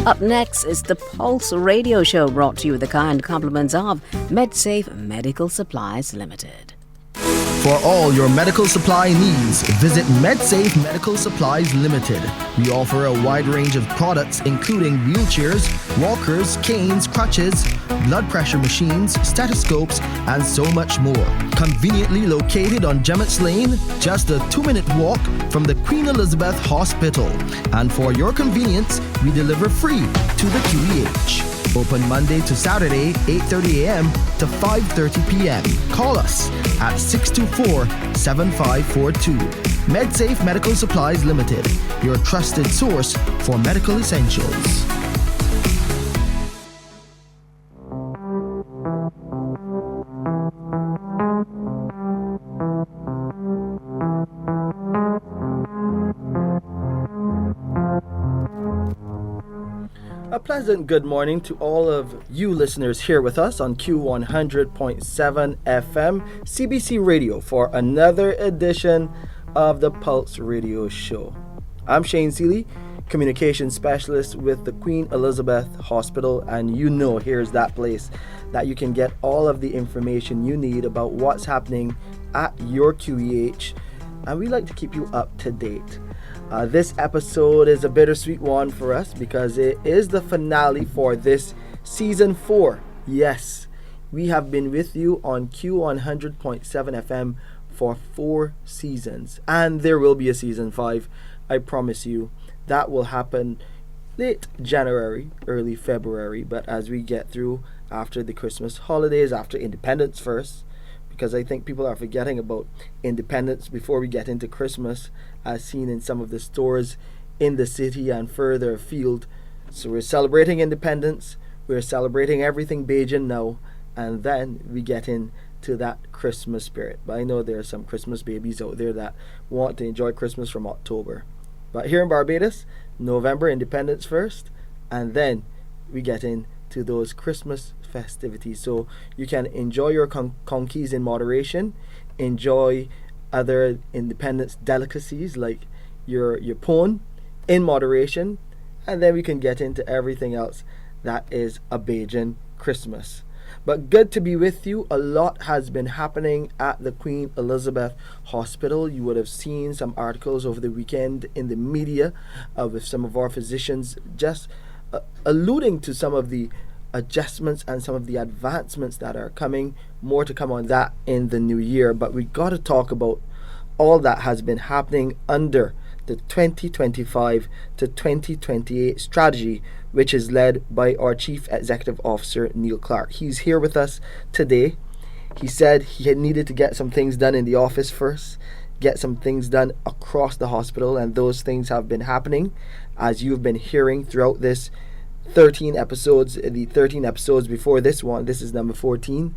Up next is the Pulse Radio Show, brought to you with the kind compliments of MedSafe Medical Supplies Limited. For all your medical supply needs, visit MedSafe Medical Supplies Limited. We offer a wide range of products including wheelchairs, walkers, canes, crutches, blood pressure machines, stethoscopes, and so much more. Conveniently located on Gemmett's Lane, just a 2-minute walk from the Queen Elizabeth Hospital. And for your convenience, we deliver free to the QEH. Open Monday to Saturday, 8:30 a.m. to 5:30 p.m. Call us at 624-7542. MedSafe Medical Supplies Limited, your trusted source for medical essentials. A pleasant good morning to all of you listeners here with us on Q100.7 FM CBC Radio for another edition of the Pulse Radio Show. I'm Shane Seeley, Communications Specialist with the Queen Elizabeth Hospital, and you know here's that place that you can get all of the information you need about what's happening at your QEH, and we like to keep you up to date. This episode is a bittersweet one for us because it is the finale for this season 4. Yes, we have been with you on Q100.7 FM for 4 seasons, and there will be a season 5. I promise you that will happen late January, early February. But as we get through after the Christmas holidays, after Independence first, because I think people are forgetting about Independence before we get into Christmas, as seen in some of the stores in the city and further afield. So we're celebrating Independence, we're celebrating everything Bajan now, and then we get into that Christmas spirit. But I know there are some Christmas babies out there that want to enjoy Christmas from October. But here in Barbados, November, Independence first, and then we get into those Christmas festivities. So you can enjoy your conkeys in moderation, enjoy other Independence delicacies like your pone in moderation, and then we can get into everything else that is a Bajan Christmas. But good to be with you. A lot has been happening at the Queen Elizabeth Hospital. You would have seen some articles over the weekend in the media with some of our physicians just alluding to some of the adjustments and some of the advancements that are coming. More to come on that in the new year, but we got to talk about all that has been happening under the 2025 to 2028 strategy, which is led by our Chief Executive Officer Neil Clark. He's here with us today. He said he had needed to get some things done in the office first, get some things done across the hospital, and those things have been happening, as you've been hearing throughout this 13 episodes, the 13 episodes before this one. This is number 14.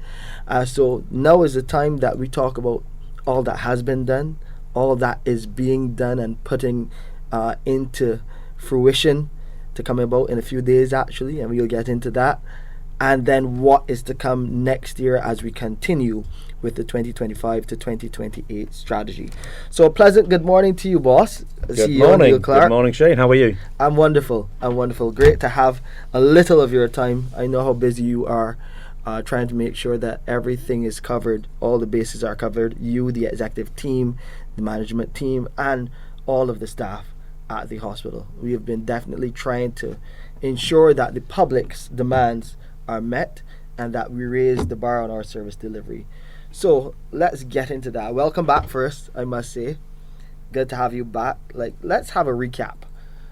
So now is the time that we talk about all that has been done, all that is being done and putting into fruition to come about in a few days actually, and we'll get into that. And then what is to come next year as we continue with the 2025 to 2028 strategy. So a pleasant good morning to you, boss. Good morning. Neil Clark. Good morning, Shane. How are you? I'm wonderful. Great to have a little of your time. I know how busy you are, trying to make sure that everything is covered, all the bases are covered. You, the executive team, the management team, and all of the staff at the hospital. We have been definitely trying to ensure that the public's demands are met and that we raise the bar on our service delivery. So let's get into that. Welcome back first, I must say. Good to have you back. Let's have a recap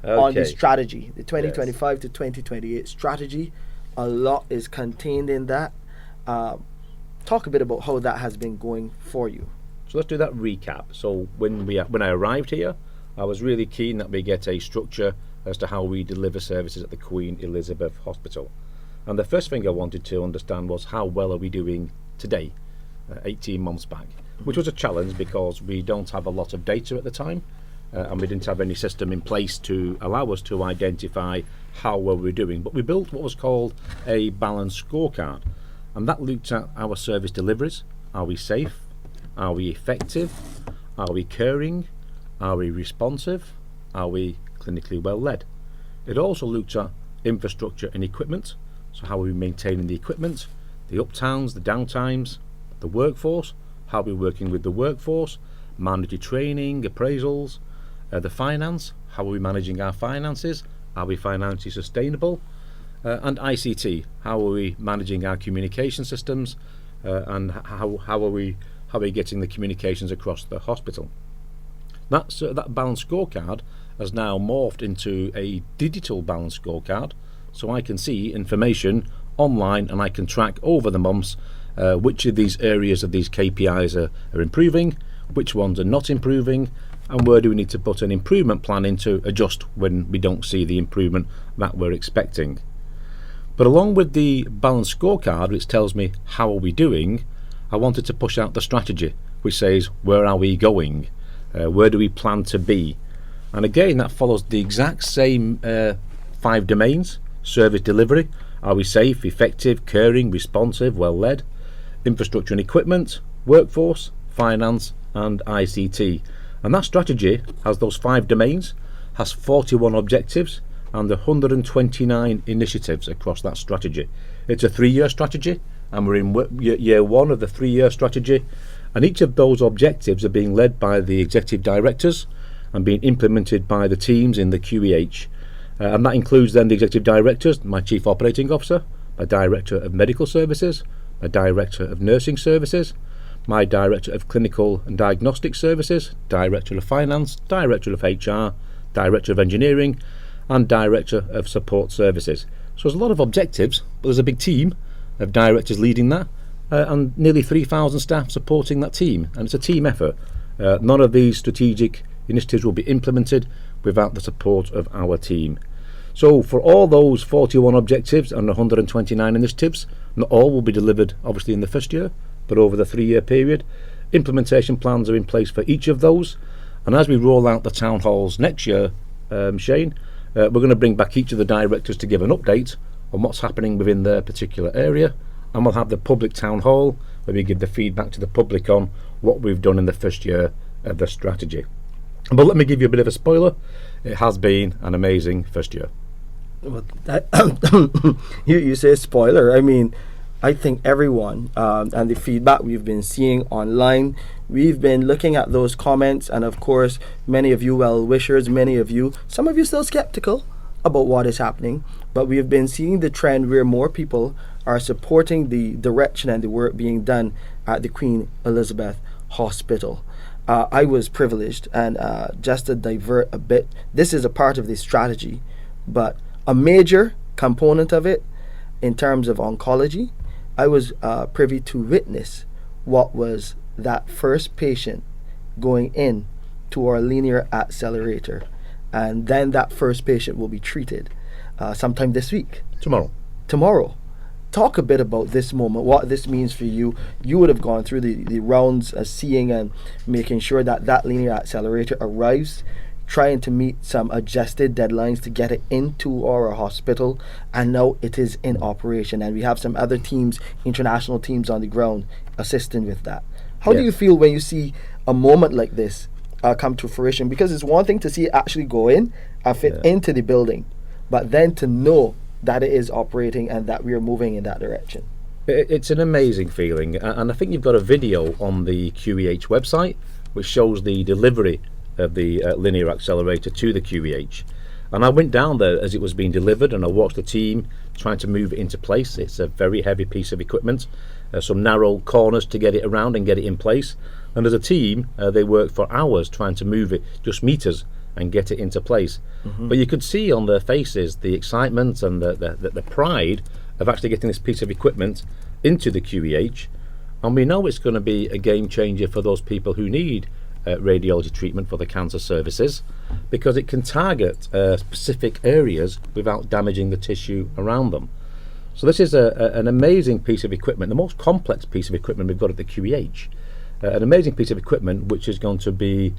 on the strategy, the 2025 to 2028 strategy. A lot is contained in that. Talk a bit about how that has been going for you. So let's do that recap. So when I arrived here, I was really keen that we get a structure as to how we deliver services at the Queen Elizabeth Hospital. And the first thing I wanted to understand was how well are we doing today, 18 months back, which was a challenge because we don't have a lot of data at the time, and we didn't have any system in place to allow us to identify how well we're doing. But we built what was called a balanced scorecard, and that looked at our service deliveries. Are we safe? Are we effective? Are we caring? Are we responsive? Are we clinically well led? It also looked at infrastructure and equipment. So how are we maintaining the equipment, the uptimes, the downtimes, the workforce, how are we working with the workforce, mandatory training, appraisals, the finance, how are we managing our finances, are we financially sustainable, and ICT, how are we managing our communication systems, and how are we getting the communications across the hospital. That balanced scorecard has now morphed into a digital balanced scorecard, so I can see information online and I can track over the months which of these areas of these KPIs are improving, which ones are not improving, and where do we need to put an improvement plan in to adjust when we don't see the improvement that we're expecting. But along with the balanced scorecard, which tells me how are we doing, I wanted to push out the strategy, which says where are we going, where do we plan to be. And again, that follows the exact same 5 domains. Service delivery, are we safe, effective, caring, responsive, well led, infrastructure and equipment, workforce, finance and ICT. And that strategy has those 5 domains, has 41 objectives and 129 initiatives across that strategy. It's a 3-year strategy, and we're in year 1 of the 3-year strategy, and each of those objectives are being led by the executive directors and being implemented by the teams in the QEH. And that includes then the executive directors, my chief operating officer, my director of medical services, my director of nursing services, my director of clinical and diagnostic services, director of finance, director of HR, director of engineering and director of support services. So there's a lot of objectives, but there's a big team of directors leading that, and nearly 3,000 staff supporting that team, and it's a team effort. None of these strategic initiatives will be implemented without the support of our team. So for all those 41 objectives and 129 initiatives, not all will be delivered obviously in the first year, but over the 3-year period. Implementation plans are in place for each of those, and as we roll out the town halls next year, Shane, we're going to bring back each of the directors to give an update on what's happening within their particular area, and we'll have the public town hall where we give the feedback to the public on what we've done in the first year of the strategy. But let me give you a bit of a spoiler. It has been an amazing first year. Well, you say spoiler. I mean, I think everyone and the feedback we've been seeing online, we've been looking at those comments, and of course, many of you well-wishers, some of you still skeptical about what is happening, but we've been seeing the trend where more people are supporting the direction and the work being done at the Queen Elizabeth Hospital. I was privileged, and just to divert a bit, this is a part of the strategy, but a major component of it in terms of oncology, I was privy to witness what was that first patient going in to our linear accelerator, and then that first patient will be treated sometime this week. Tomorrow. Talk a bit about this moment, what this means for you. You would have gone through the rounds seeing and making sure that linear accelerator arrives, trying to meet some adjusted deadlines to get it into our hospital, and now it is in operation, and we have some other teams, international teams on the ground assisting with that. How do you feel when you see a moment like this come to fruition? Because it's one thing to see it actually go in and fit into the building, but then to know that it is operating and that we are moving in that direction. It's an amazing feeling, and I think you've got a video on the QEH website which shows the delivery of the linear accelerator to the QEH, and I went down there as it was being delivered and I watched the team trying to move it into place. It's a very heavy piece of equipment, some narrow corners to get it around and get it in place, and as a team they worked for hours trying to move it just meters and get it into place. But you could see on their faces the excitement and the pride of actually getting this piece of equipment into the QEH, and we know it's going to be a game changer for those people who need radiology treatment for the cancer services, because it can target specific areas without damaging the tissue around them. So this is an amazing piece of equipment, the most complex piece of equipment we've got at the QEH, an amazing piece of equipment which is going to be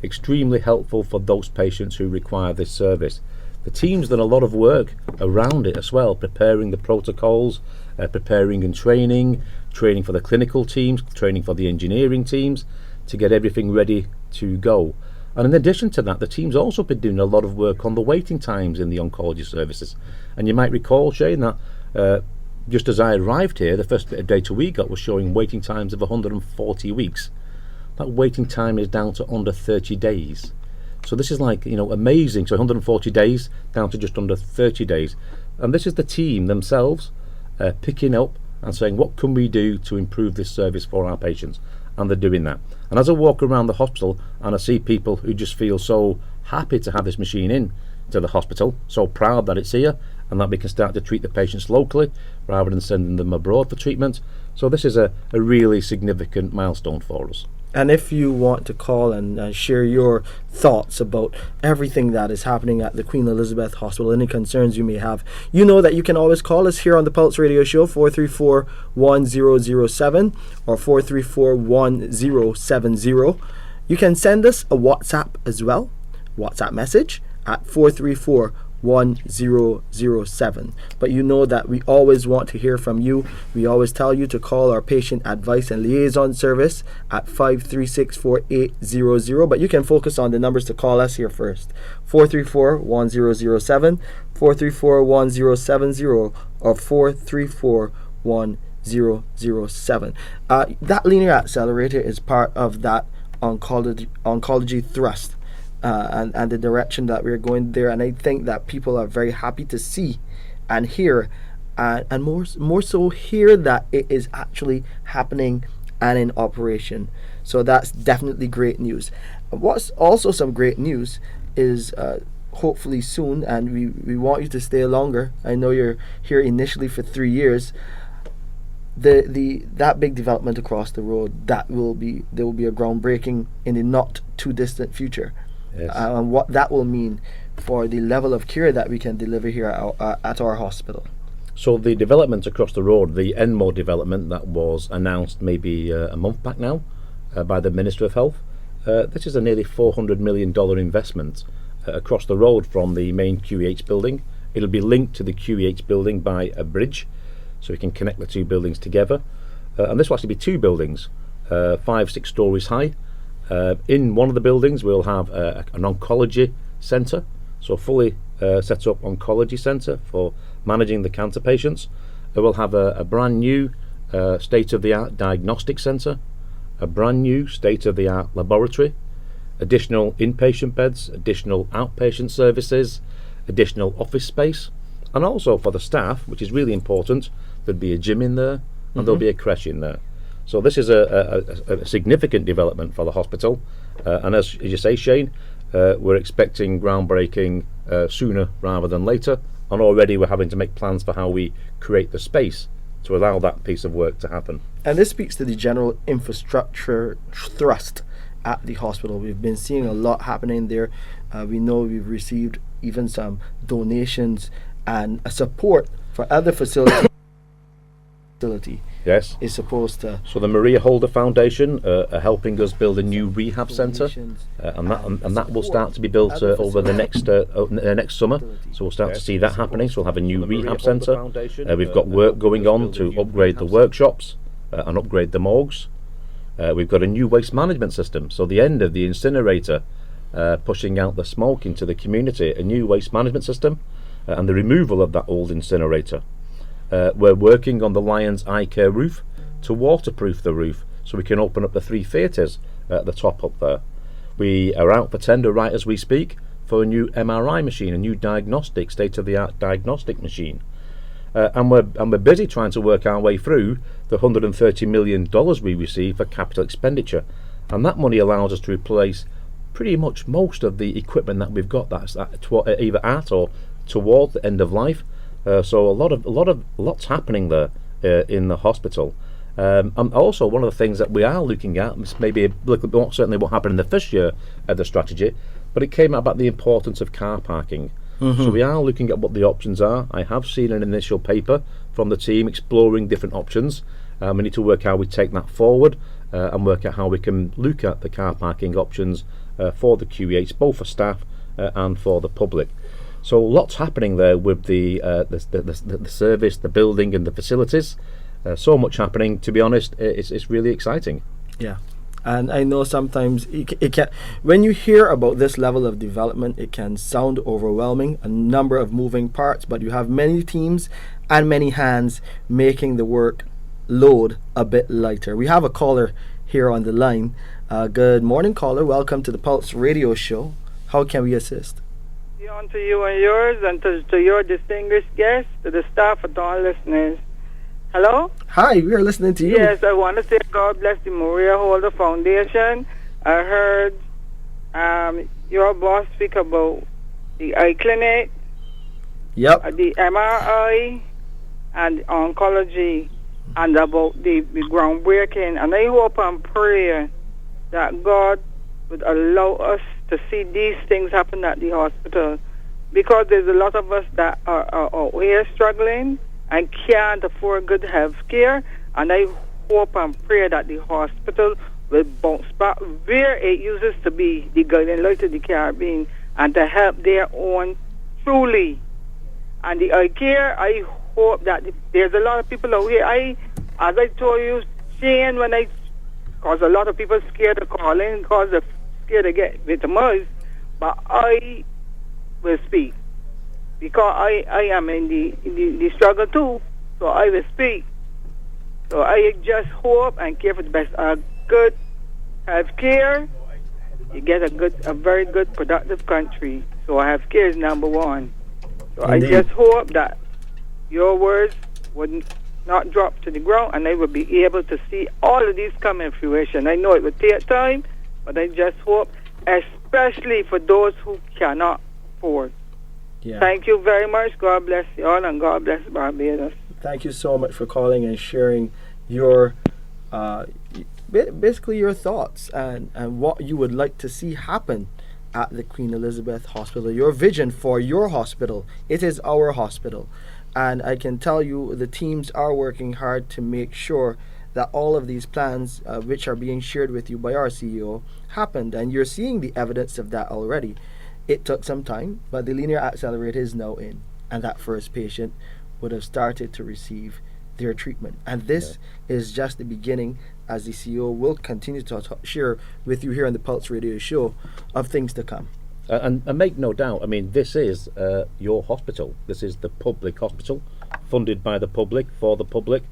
extremely helpful for those patients who require this service. The team's done a lot of work around it as well, preparing the protocols, preparing and training for the clinical teams, training for the engineering teams to get everything ready to go. And in addition to that, the team's also been doing a lot of work on the waiting times in the oncology services. And you might recall, Shane, that just as I arrived here, the first bit of data we got was showing waiting times of 140 weeks. That waiting time is down to under 30 days. So this is like, amazing. So 140 days down to just under 30 days. And this is the team themselves picking up and saying, what can we do to improve this service for our patients? And they're doing that. And as I walk around the hospital and I see people who just feel so happy to have this machine in to the hospital, so proud that it's here and that we can start to treat the patients locally rather than sending them abroad for treatment. So this is a really significant milestone for us. And if you want to call and share your thoughts about everything that is happening at the Queen Elizabeth Hospital, any concerns you may have, you know that you can always call us here on the Pulse Radio Show, 434-1007 or 434-1070. You can send us a WhatsApp as well, WhatsApp message at 434-1007. But you know that we always want to hear from you. We always tell you to call our patient advice and liaison service at 536-4800. But you can focus on the numbers to call us here first: 434-1007, 434-1070, or 434-1007. That linear accelerator is part of that oncology thrust. And the direction that we're going there, and I think that people are very happy to see and hear, and more so hear that it is actually happening and in operation. So that's definitely great news. What's also some great news is hopefully soon, and we want you to stay longer. I know you're here initially for 3 years. That big development across the road, there will be a groundbreaking in the not too distant future. Yes. And what that will mean for the level of care that we can deliver here at our hospital. So the development across the road, the Enmore development that was announced maybe a month back now by the Minister of Health, this is a nearly $400 million investment across the road from the main QEH building. It'll be linked to the QEH building by a bridge, so we can connect the two buildings together. And this will actually be two buildings, 5-6 stories high. In one of the buildings we'll have an oncology centre, so fully set up oncology centre for managing the cancer patients. We'll have a brand new state-of-the-art diagnostic centre, a brand new state-of-the-art laboratory, additional inpatient beds, additional outpatient services, additional office space, and also for the staff, which is really important, there'll be a gym in there and there'll be a creche in there. So this is a significant development for the hospital, and as you say, Shane, we're expecting groundbreaking sooner rather than later, and already we're having to make plans for how we create the space to allow that piece of work to happen. And this speaks to the general infrastructure thrust at the hospital. We've been seeing a lot happening there. We know we've received even some donations and support for other facilities. Yes. Is supposed to. So the Maria Holder Foundation are helping us build a new rehab centre, and that will start to be built over the next summer. So we'll start to see that happening. So we'll have a new rehab centre. We've got work going on to upgrade the workshops and upgrade the morgues. We've got a new waste management system. So the end of the incinerator, pushing out the smoke into the community, a new waste management system, and the removal of that old incinerator. We're working on the Lions Eye Care roof to waterproof the roof so we can open up the 3 theatres at the top up there. We are out for tender right as we speak for a new MRI machine, a new diagnostic, state-of-the-art diagnostic machine. And we're busy trying to work our way through the $130 million we receive for capital expenditure. And that money allows us to replace pretty much most of the equipment that we've got that's either at or toward the end of life. So lots happening there in the hospital, and also one of the things that we are looking at, maybe a little bit more certainly what happened in the first year of the strategy, but it came out about the importance of car parking. So we are looking at what the options are. I have seen an initial paper from the team exploring different options. We need to work out how we take that forward and work out how we can look at the car parking options for the QEH, both for staff and for the public. So lots happening there with the service, the building and the facilities. So much happening, to be honest, it's really exciting. Yeah, And I know sometimes it can, when you hear about this level of development, it can sound overwhelming, a number of moving parts, but you have many teams and many hands making the work load a bit lighter. We have a caller here on the line. Good morning, caller. Welcome to the Pulse Radio Show. How can we assist? On to you and yours, and to your distinguished guests, to the staff, and to all listeners. Hello? Hi, we are listening to you. Yes, I want to say God bless the Maria Holder Foundation. I heard your boss speak about the eye clinic, Yep. the MRI, and oncology, and about the groundbreaking. And I hope and pray that God would allow us to see these things happen at the hospital, because there's a lot of us that are out here struggling and can't afford good health care, and I hope and pray that the hospital will bounce back where it uses to be, the guiding light of the Caribbean, and to help their own truly. And the eye care, I hope that there's a lot of people out here. As I told you, Shane, because a lot of people scared to call in because they're scared to get victimized, but I will speak. Because I am in the struggle too, so I will speak. So I just hope and care for the best. Good health care, you get a very good, productive country. So health care is number one. So Indeed. I just hope that your words would not drop to the ground, and I will be able to see all of these come in fruition. I know it will take time, but I just hope, especially for those who cannot afford. Yeah. Thank you very much. God bless you all, and God bless Barbados. Thank you so much for calling and sharing your basically your thoughts and what you would like to see happen at the Queen Elizabeth Hospital, your vision for your hospital. It is our hospital, and I can tell you the teams are working hard to make sure that all of these plans, which are being shared with you by our CEO, happened, and you're seeing the evidence of that already. It took some time, but the linear accelerator is now in, and that first patient would have started to receive their treatment. And this is just the beginning, as the CEO will continue to share with you here on the Pulse Radio Show of things to come. And make no doubt, I mean, this is your hospital. This is the public hospital, funded by the public, for the public.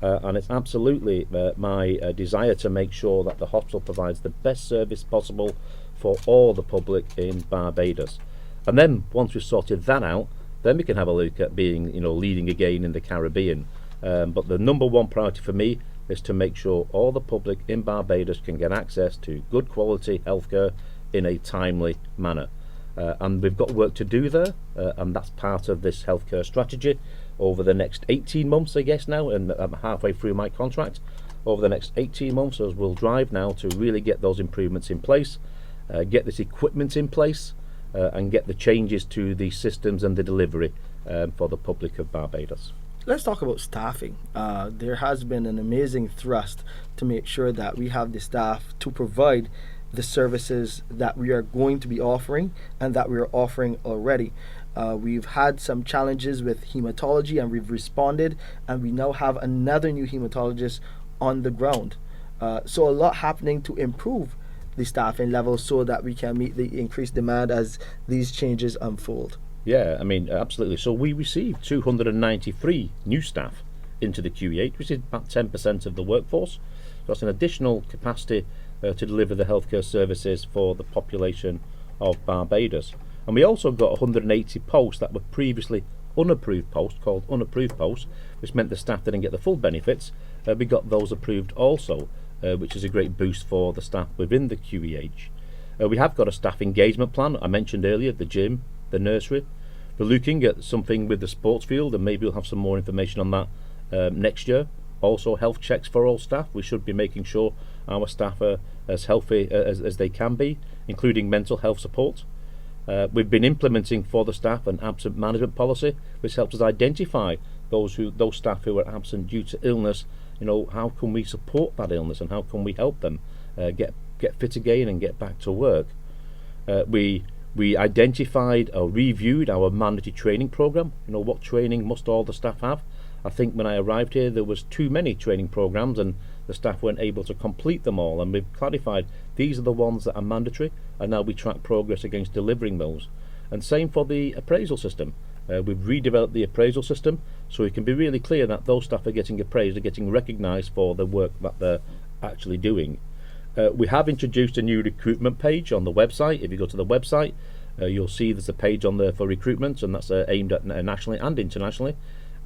And it's absolutely my desire to make sure that the hospital provides the best service possible for all the public in Barbados. And then once we've sorted that out, then we can have a look at being, leading again in the Caribbean. But the number one priority for me is to make sure all the public in Barbados can get access to good quality healthcare in a timely manner. And we've got work to do there, and that's part of this healthcare strategy over the next 18 months, I guess now, and I'm halfway through my contract. Over the next 18 months, as we'll drive now to really get those improvements in place, get this equipment in place, and get the changes to the systems and the delivery for the public of Barbados. Let's talk about staffing. There has been an amazing thrust to make sure that we have the staff to provide the services that we are going to be offering and that we are offering already. We've had some challenges with hematology, and we've responded, and we now have another new hematologist on the ground. So a lot happening to improve the staffing levels so that we can meet the increased demand as these changes unfold. Yeah, I mean, absolutely. So we received 293 new staff into the QEH, which is about 10% of the workforce. So that's an additional capacity to deliver the healthcare services for the population of Barbados. And we also got 180 posts that were previously unapproved posts, called unapproved posts, which meant the staff didn't get the full benefits. We got those approved also, which is a great boost for the staff within the QEH. We have got a staff engagement plan. I mentioned earlier the gym, the nursery. We're looking at something with the sports field, and maybe we'll have some more information on that next year. Also, health checks for all staff. We should be making sure our staff are as healthy as they can be, including mental health support. We've been implementing for the staff an absent management policy, which helps us identify those staff who are absent due to illness. How can we support that illness, and how can we help them get fit again and get back to work? We identified or reviewed our mandatory training program. What training must all the staff have? I think when I arrived here there was too many training programs, and the staff weren't able to complete them all, and we've clarified these are the ones that are mandatory, and now we track progress against delivering those. And same for the appraisal system. We've redeveloped the appraisal system so we can be really clear that those staff are getting appraised, are getting recognised for the work that they're actually doing. We have introduced a new recruitment page on the website. If you go to the website, you'll see there's a page on there for recruitment, and that's aimed at nationally and internationally,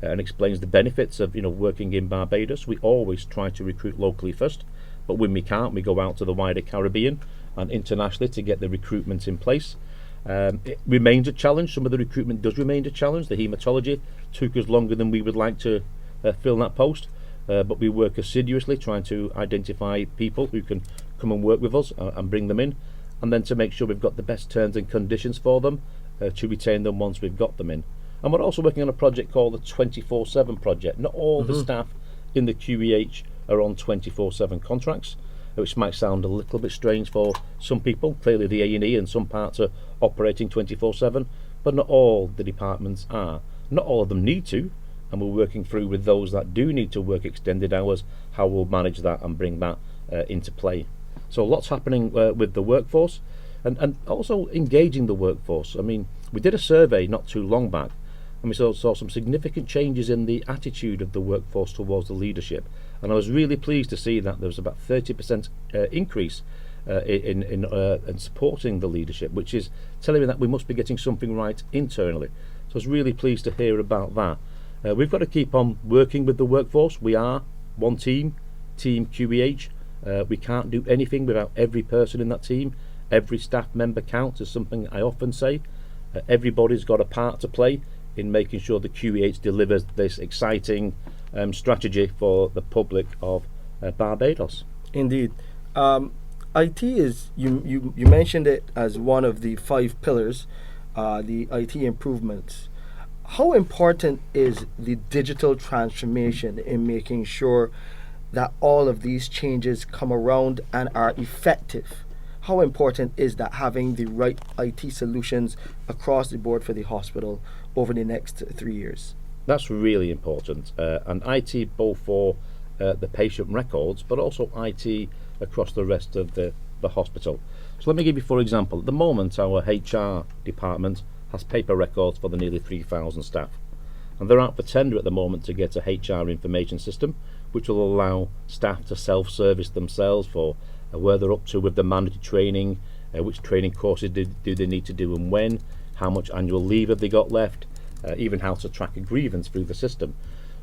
and explains the benefits of working in Barbados. We always try to recruit locally first, but when we can't, we go out to the wider Caribbean and internationally to get the recruitment in place. It remains a challenge. Some of the recruitment does remain a challenge. The haematology took us longer than we would like to fill that post, but we work assiduously trying to identify people who can come and work with us and bring them in, and then to make sure we've got the best terms and conditions for them to retain them once we've got them in. And we're also working on a project called the 24/7 project. Not all the staff in the QEH are on 24/7 contracts, which might sound a little bit strange for some people. Clearly the A&E and some parts are operating 24/7, but not all the departments are. Not all of them need to, and we're working through with those that do need to work extended hours, how we'll manage that and bring that into play. So lots happening with the workforce, and also engaging the workforce. I mean, we did a survey not too long back, and we saw some significant changes in the attitude of the workforce towards the leadership. And I was really pleased to see that there was about 30% increase in supporting the leadership, which is telling me that we must be getting something right internally. So I was really pleased to hear about that. We've got to keep on working with the workforce. We are one team, Team QEH. We can't do anything without every person in that team. Every staff member counts, is something I often say. Everybody's got a part to play in making sure the QEH delivers this exciting strategy for the public of Barbados. Indeed. IT is, you mentioned it as one of the 5 pillars, the IT improvements. How important is the digital transformation in making sure that all of these changes come around and are effective? How important is that, having the right IT solutions across the board for the hospital over the next 3 years? That's really important, and IT both for the patient records, but also IT across the rest of the hospital. So let me give you, for example, at the moment our HR department has paper records for the nearly 3,000 staff, and they're out for tender at the moment to get a HR information system which will allow staff to self-service themselves for where they're up to with the mandatory training, which training courses do they need to do and when, how much annual leave have they got left, even how to track a grievance through the system.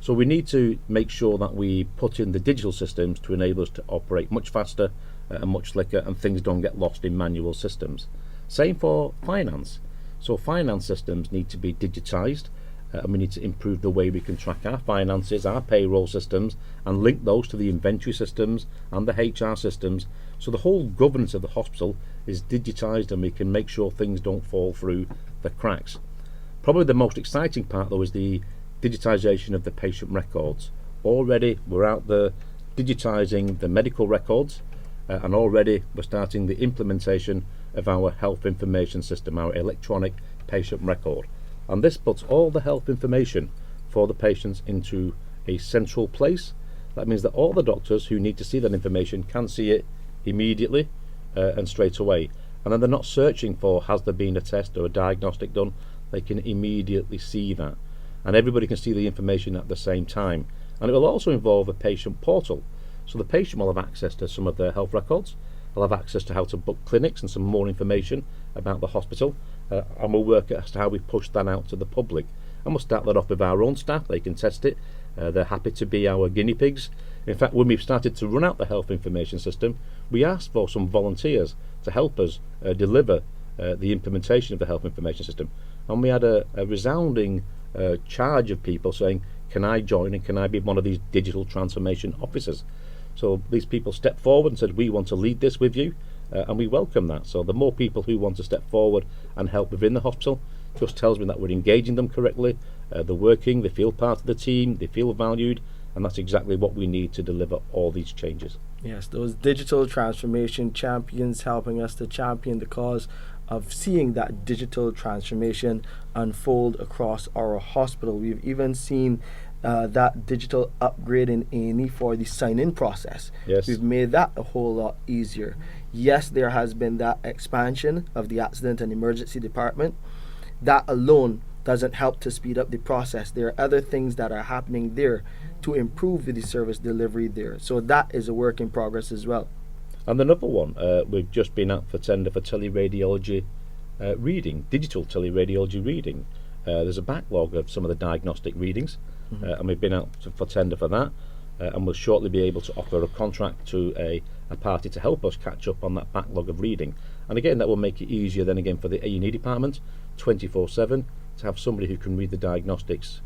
So we need to make sure that we put in the digital systems to enable us to operate much faster and much slicker, and things don't get lost in manual systems. Same for finance. So finance systems need to be digitised, and we need to improve the way we can track our finances, our payroll systems, and link those to the inventory systems and the HR systems, so the whole governance of the hospital is digitised and we can make sure things don't fall through the cracks. Probably the most exciting part though is the digitisation of the patient records. Already we're out there digitising the medical records, and already we're starting the implementation of our health information system, our electronic patient record. And this puts all the health information for the patients into a central place. That means that all the doctors who need to see that information can see it immediately and straight away. And then they're not searching for, has there been a test or a diagnostic done? They can immediately see that. And everybody can see the information at the same time. And it will also involve a patient portal. So the patient will have access to some of their health records. They'll have access to how to book clinics and some more information about the hospital. And we'll work as to how we push that out to the public. And we'll start that off with our own staff. They can test it. They're happy to be our guinea pigs. In fact, when we've started to run out the health information system, we asked for some volunteers to help us deliver the implementation of the health information system. And we had a resounding charge of people saying, can I join and can I be one of these digital transformation officers? So these people stepped forward and said, we want to lead this with you, and we welcome that. So the more people who want to step forward and help within the hospital just tells me that we're engaging them correctly, they're working, they feel part of the team, they feel valued, and that's exactly what we need to deliver all these changes. Yes, those digital transformation champions helping us to champion the cause of seeing that digital transformation unfold across our hospital. We've even seen that digital upgrade in A&E for the sign-in process. Yes. We've made that a whole lot easier. Yes, there has been that expansion of the accident and emergency department. That alone doesn't help to speed up the process. There are other things that are happening there to improve the service delivery there. So that is a work in progress as well. And another one, we've just been out for tender for teleradiology reading, digital teleradiology reading. There's a backlog of some of the diagnostic readings, and we've been out for tender for that, and we'll shortly be able to offer a contract to a party to help us catch up on that backlog of reading. And again, that will make it easier then again for the A&E department, 24/7, to have somebody who can read the diagnostics,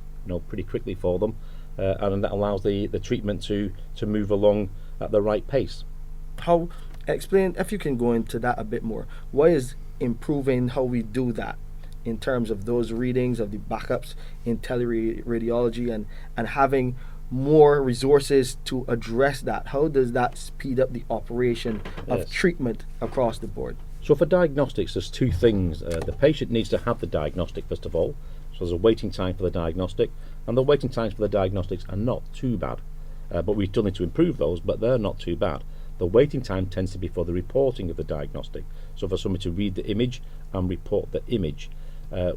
pretty quickly for them, and that allows the treatment to move along at the right pace. Explain, if you can go into that a bit more. Why is improving how we do that in terms of those readings of the backups in teleradiology and having more resources to address that? How does that speed up the operation of treatment across the board? So for diagnostics, there's two things. The patient needs to have the diagnostic first of all. So there's a waiting time for the diagnostic, and the waiting times for the diagnostics are not too bad. But we still need to improve those, but they're not too bad. The waiting time tends to be for the reporting of the diagnostic. So for somebody to read the image and report the image.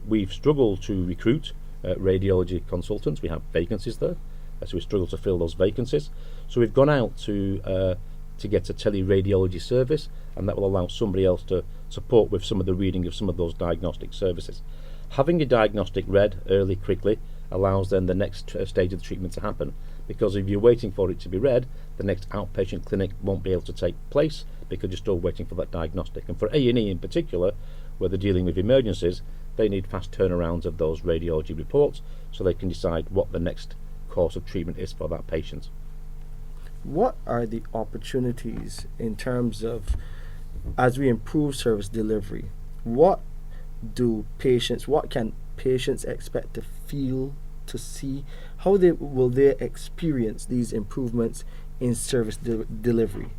We've struggled to recruit radiology consultants. We have vacancies there, so we struggle to fill those vacancies. So we've gone out to get a teleradiology service, and that will allow somebody else to support with some of the reading of some of those diagnostic services. Having a diagnostic read early, quickly, allows then the next stage of the treatment to happen. Because if you're waiting for it to be read, the next outpatient clinic won't be able to take place because you're still waiting for that diagnostic. And for A&E in particular, where they're dealing with emergencies, they need fast turnarounds of those radiology reports so they can decide what the next course of treatment is for that patient. What are the opportunities in terms of, as we improve service delivery, what can patients expect to feel, to see? How will they experience these improvements in service delivery?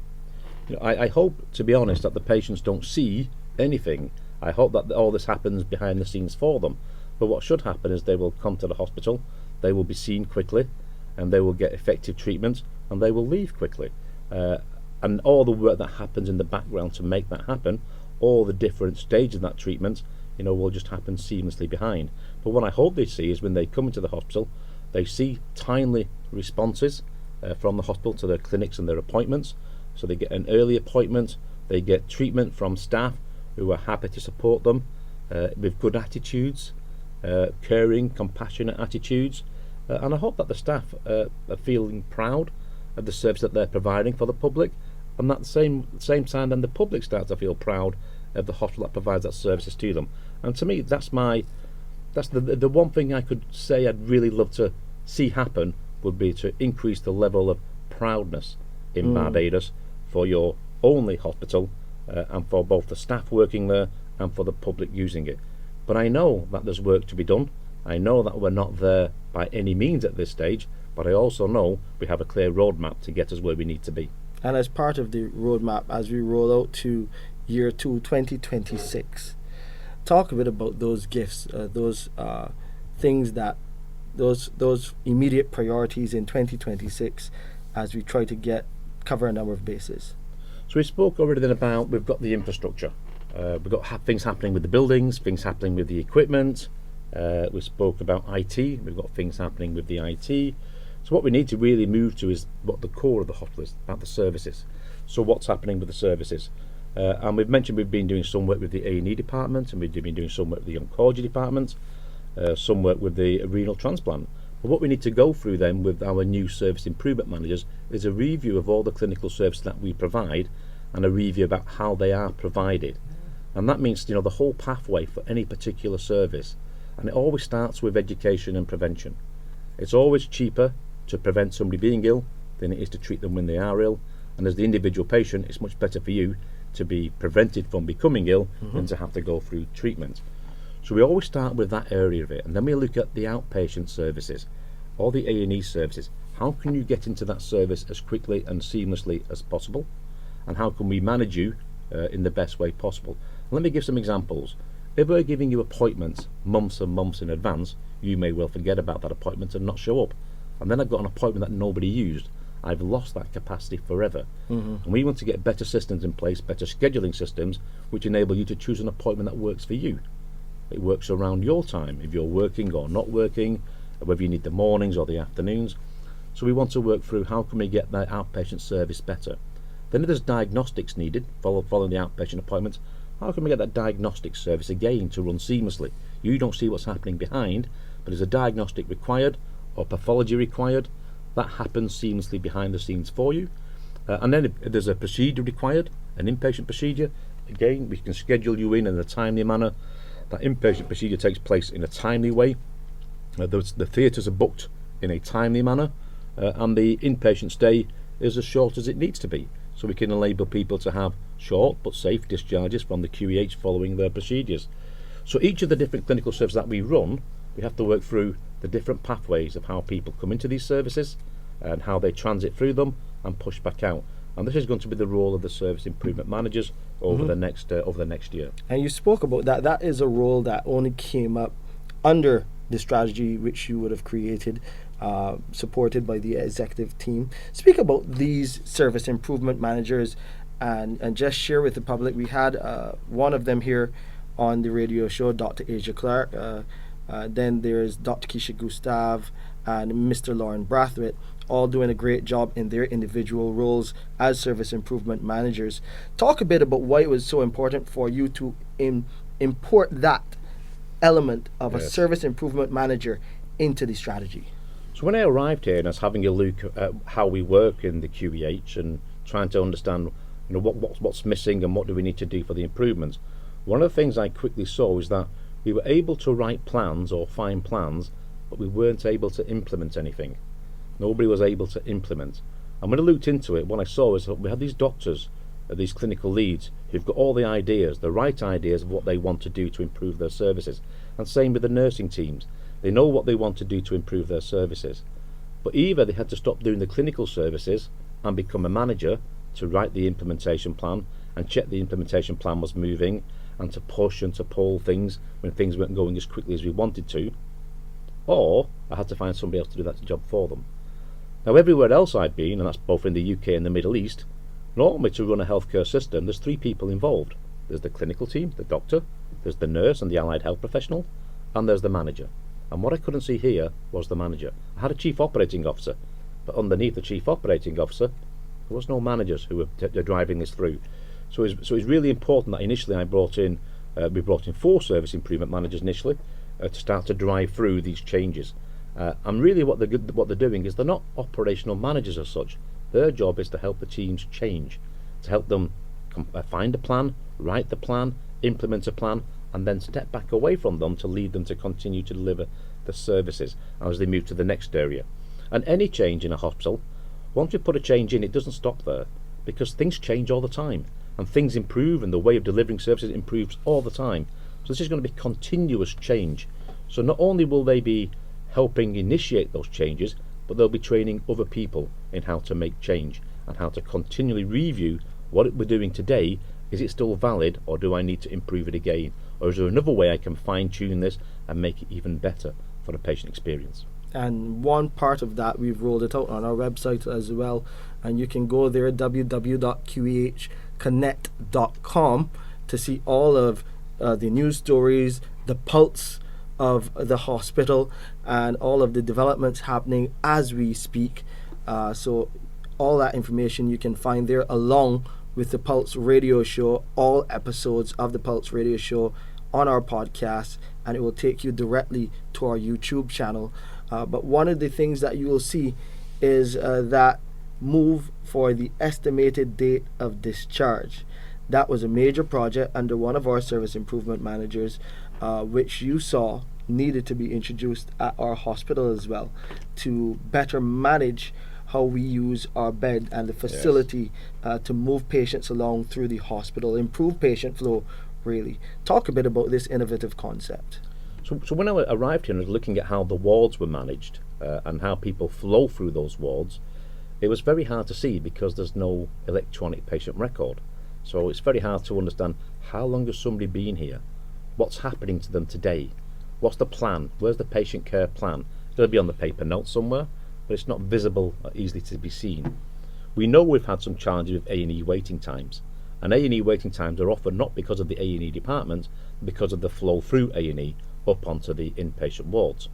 I hope, to be honest, that the patients don't see anything. I hope that all this happens behind the scenes for them. But what should happen is they will come to the hospital, they will be seen quickly, and they will get effective treatment, and they will leave quickly. And all the work that happens in the background to make that happen, all the different stages of that treatment, will just happen seamlessly behind. But what I hope they see is when they come into the hospital, they see timely responses from the hospital to their clinics and their appointments. So they get an early appointment, they get treatment from staff who are happy to support them with good attitudes, caring, compassionate attitudes. And I hope that the staff are feeling proud of the service that they're providing for the public, and at the same time then the public starts to feel proud of the hospital that provides that services to them. And to me, that's the one thing I could say I'd really love to see happen, would be to increase the level of proudness in Barbados for your only hospital, and for both the staff working there and for the public using it. But I know that there's work to be done. I know that we're not there by any means at this stage, but I also know we have a clear roadmap to get us where we need to be. And as part of the roadmap, as we roll out to year 2, 2026, talk a bit about those gifts, those things that, those immediate priorities in 2026 as we try to cover a number of bases. So we spoke already then about, we've got the infrastructure. We've got things happening with the buildings, things happening with the equipment. We spoke about IT, we've got things happening with the IT. So what we need to really move to is what the core of the hospital is, about the services. So what's happening with the services? And we've mentioned we've been doing some work with the A&E department, and we've been doing some work with the oncology department, some work with the renal transplant. But what we need to go through then with our new service improvement managers is a review of all the clinical services that we provide, and a review about how they are provided. And that means, the whole pathway for any particular service. And it always starts with education and prevention. It's always cheaper to prevent somebody being ill than it is to treat them when they are ill. And as the individual patient, it's much better for you to be prevented from becoming ill than to have to go through treatment. So we always start with that area of it, and then we look at the outpatient services or the A&E services. How can you get into that service as quickly and seamlessly as possible, and how can we manage you in the best way possible? Let me give some examples. If we're giving you appointments months and months in advance, you may well forget about that appointment and not show up. and then I've got an appointment that nobody used, I've lost that capacity forever. And we want to get better systems in place, better scheduling systems, which enable you to choose an appointment that works for you. It works around your time, if you're working or not working, whether you need the mornings or the afternoons. So we want to work through how can we get that outpatient service better. Then if there's diagnostics needed following the outpatient appointment, how can we get that diagnostic service again to run seamlessly? You don't see what's happening behind, but is a diagnostic required or pathology required? That happens seamlessly behind the scenes for you. And then if there's a procedure required, an inpatient procedure, again we can schedule you in a timely manner. That inpatient procedure takes place in a timely way. The theatres are booked in a timely manner, and the inpatient stay is as short as it needs to be, so we can enable people to have short but safe discharges from the QEH following their procedures. So each of the different clinical services that we run, we have to work through the different pathways of how people come into these services and how they transit through them and push back out. And this is going to be the role of the service improvement managers over the next year. And you spoke about that. That is a role that only came up under the strategy which you would have created, supported by the executive team. Speak about these service improvement managers and just share with the public. We had one of them here on the radio show, Dr. Asia Clark. Then there's Dr. Keisha Gustav and Mr. Lauren Brathwaite, all doing a great job in their individual roles as service improvement managers. Talk a bit about why it was so important for you to import that element of a service improvement manager into the strategy. So when I arrived here and I was having a look at how we work in the QEH and trying to understand what's missing and what do we need to do for the improvements, one of the things I quickly saw is that we were able to write plans or find plans, but we weren't able to implement anything. Nobody was able to implement. And when I looked into it, what I saw is that we had these doctors, these clinical leads, who've got all the ideas, the right ideas of what they want to do to improve their services. And same with the nursing teams. They know what they want to do to improve their services. But either they had to stop doing the clinical services and become a manager to write the implementation plan and check the implementation plan was moving and to push and to pull things when things weren't going as quickly as we wanted to, or I had to find somebody else to do that job for them. Now everywhere else I'd been, and that's both in the UK and the Middle East, normally to run a healthcare system there's 3 people involved. There's the clinical team, the doctor, there's the nurse and the allied health professional, and there's the manager. And what I couldn't see here was the manager. I had a chief operating officer, but underneath the chief operating officer there was no managers who were driving this through. So it's really important that initially we brought in 4 service improvement managers initially to start to drive through these changes. And really what they're doing is they're not operational managers as such. Their job is to help the teams change, to help them find a plan, write the plan, implement a plan, and then step back away from them to lead them to continue to deliver the services as they move to the next area. And any change in a hospital, once we put a change in, it doesn't stop there, because things change all the time and things improve and the way of delivering services improves all the time. So this is going to be continuous change. So not only will they be helping initiate those changes, but they'll be training other people in how to make change and how to continually review what we're doing today. Is it still valid, or do I need to improve it again? Or is there another way I can fine-tune this and make it even better for the patient experience? And one part of that, we've rolled it out on our website as well, and you can go there, www.qehconnect.com, to see all of the news stories, the pulse of the hospital, and all of the developments happening as we speak. So all that information you can find there, along with the Pulse Radio Show, all episodes of the Pulse Radio Show on our podcast, and it will take you directly to our YouTube channel. But one of the things that you will see is that move for the estimated date of discharge. That was a major project under one of our service improvement managers, which you saw needed to be introduced at our hospital as well, to better manage how we use our bed and the facility to move patients along through the hospital, improve patient flow, really. Talk a bit about this innovative concept. So when I arrived here and was looking at how the wards were managed and how people flow through those wards, it was very hard to see because there's no electronic patient record. So it's very hard to understand how long has somebody been here, what's happening to them today, what's the plan, where's the patient care plan. It'll be on the paper note somewhere, but it's not visible or easily to be seen. We know we've had some challenges with A&E waiting times, and A&E waiting times are often not because of the A&E department, but because of the flow through A&E up onto the inpatient wards.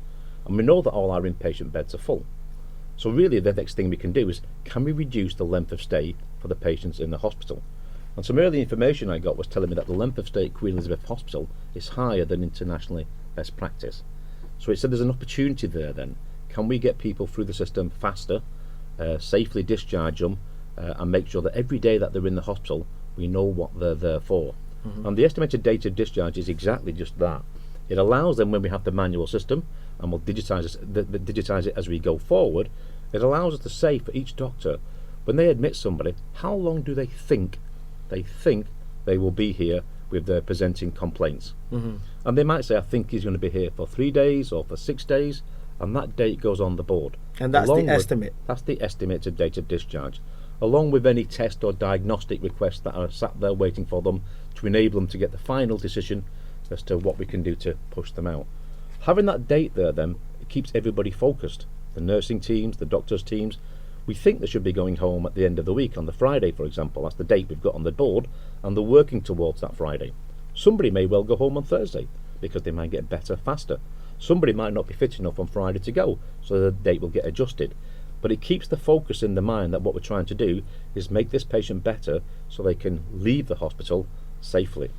And we know that all our inpatient beds are full. So really the next thing we can do is, can we reduce the length of stay for the patients in the hospital? And some early information I got was telling me that the length of stay at Queen Elizabeth Hospital is higher than internationally best practice. So it said there's an opportunity there then. Can we get people through the system faster, safely discharge them, and make sure that every day that they're in the hospital, we know what they're there for. And the estimated date of discharge is exactly just that. It allows them, when we have the manual system, and we'll digitise it as we go forward, it allows us to say for each doctor, when they admit somebody, how long do they think they will be here with their presenting complaints. And they might say, I think he's going to be here for 3 days or for 6 days, and that date goes on the board. And that's the estimate. That's the estimated date of discharge, along with any test or diagnostic requests that are sat there waiting for them to enable them to get the final decision as to what we can do to push them out. Having that date there then, it keeps everybody focused. The nursing teams, the doctors' teams, we think they should be going home at the end of the week, on the Friday for example. That's the date we've got on the board, and they're working towards that Friday. Somebody may well go home on Thursday because they might get better faster. Somebody might not be fit enough on Friday to go, so the date will get adjusted. But it keeps the focus in the mind that what we're trying to do is make this patient better so they can leave the hospital safely.